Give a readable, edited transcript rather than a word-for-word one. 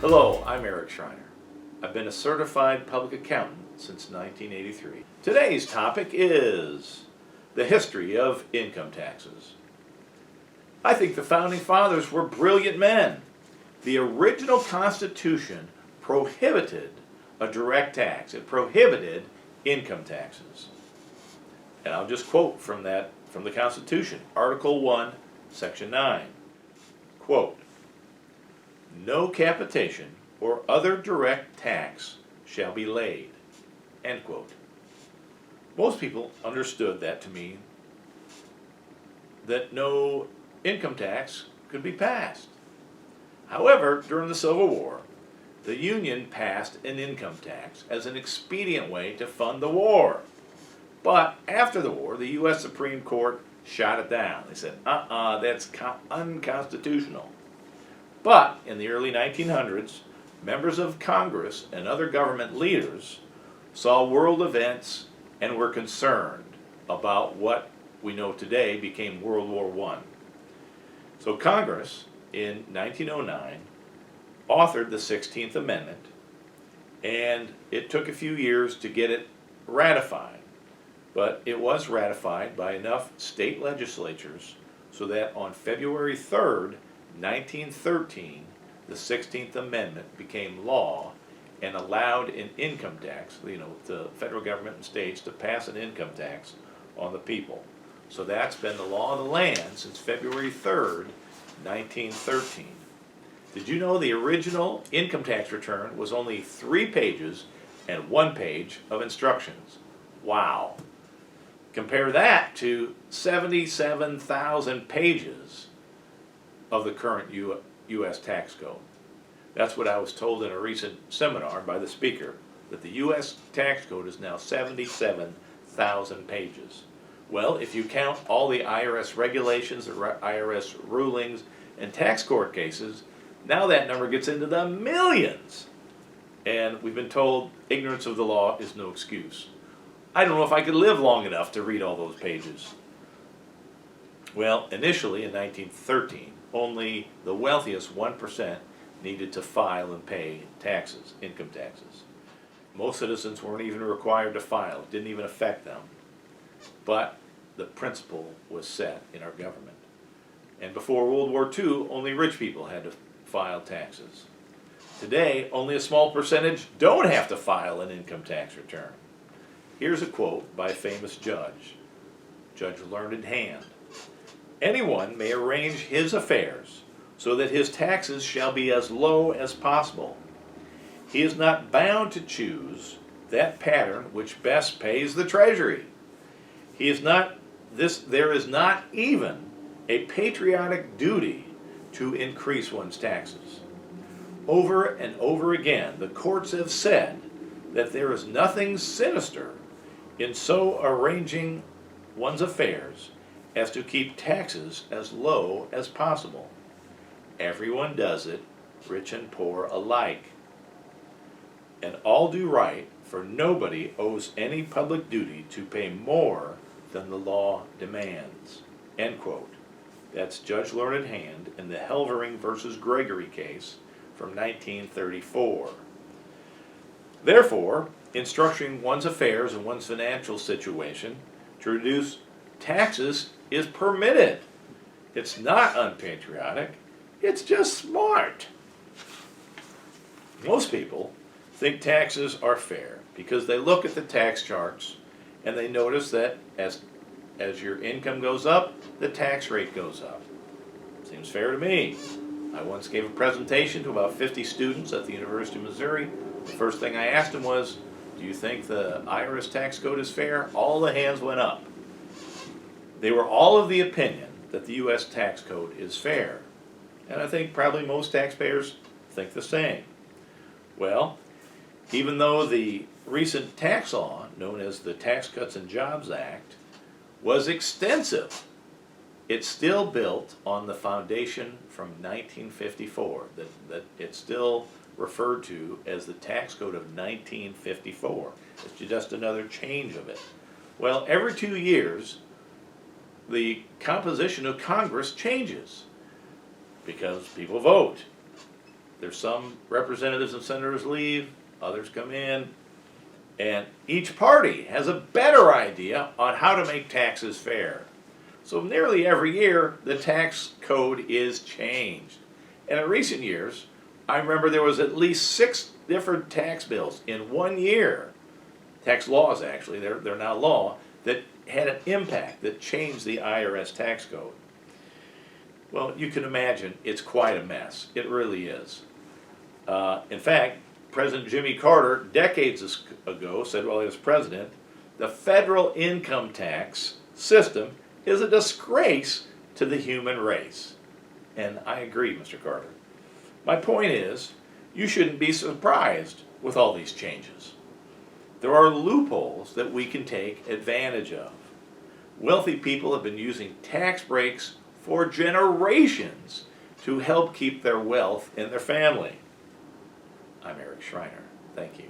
Hello, I'm Aric Schreiner. I've been a certified public accountant since 1983. Today's topic is the history of income taxes. I think the Founding Fathers were brilliant men. The original Constitution prohibited a direct tax. It prohibited income taxes. And I'll just quote from the Constitution, Article 1, Section 9. Quote, "No capitation or other direct tax shall be laid." End quote. Most people understood that to mean that no income tax could be passed. However, during the Civil War, the Union passed an income tax as an expedient way to fund the war. But after the war, the U.S. Supreme Court shot it down. They said, that's unconstitutional. But in the early 1900s, members of Congress and other government leaders saw world events and were concerned about what we know today became World War I. So Congress, in 1909, authored the 16th Amendment, and it took a few years to get it ratified. But it was ratified by enough state legislatures so that on February 3rd, 1913, the 16th Amendment became law and allowed an income tax, the federal government and states to pass an income tax on the people. So that's been the law of the land since February 3rd, 1913. Did you know the original income tax return was only 3 pages and 1 page of instructions? Wow. Compare that to 77,000 pages of the current U.S. tax code. That's what I was told in a recent seminar by the speaker, that the U.S. tax code is now 77,000 pages. Well, if you count all the IRS regulations, the IRS rulings, and tax court cases, now that number gets into the millions. And we've been told ignorance of the law is no excuse. I don't know if I could live long enough to read all those pages. Well, initially in 1913, only the wealthiest 1% needed to file and pay taxes, income taxes. Most citizens weren't even required to file. It didn't even affect them. But the principle was set in our government. And before World War II, only rich people had to file taxes. Today, only a small percentage don't have to file an income tax return. Here's a quote by a famous judge, Judge Learned Hand. "Anyone may arrange his affairs so that his taxes shall be as low as possible. He is not bound to choose that pattern which best pays the treasury. There is not even a patriotic duty to increase one's taxes. Over and over again, the courts have said that there is nothing sinister in so arranging one's affairs as to keep taxes as low as possible. Everyone does it, rich and poor alike. And all do right, for nobody owes any public duty to pay more than the law demands." End quote. That's Judge Learned Hand in the Helvering versus Gregory case from 1934. Therefore, in structuring one's affairs and one's financial situation, to reduce taxes is permitted. It's not unpatriotic, it's just smart. Most people think taxes are fair because they look at the tax charts and they notice that as your income goes up, the tax rate goes up. Seems fair to me. I once gave a presentation to about 50 students at the University of Missouri. The first thing I asked them was, "Do you think the IRS tax code is fair?" All the hands went up. They were all of the opinion that the U.S. tax code is fair. And I think probably most taxpayers think the same. Well, even though the recent tax law, known as the Tax Cuts and Jobs Act, was extensive, it's still built on the foundation from 1954, that it's still referred to as the tax code of 1954. It's just another change of it. Well, every 2 years, the composition of Congress changes because people vote. There's some representatives and senators leave, others come in, and each party has a better idea on how to make taxes fair. So nearly every year, the tax code is changed. And in recent years, I remember there was at least 6 different tax bills in 1 year, tax laws actually, they're now law, that had an impact, that changed the IRS tax code. Well, you can imagine it's quite a mess. It really is. In fact, President Jimmy Carter, decades ago, said while he was president, the federal income tax system is a disgrace to the human race. And I agree, Mr. Carter. My point is, you shouldn't be surprised with all these changes. There are loopholes that we can take advantage of. Wealthy people have been using tax breaks for generations to help keep their wealth in their family. I'm Aric Schreiner. Thank you.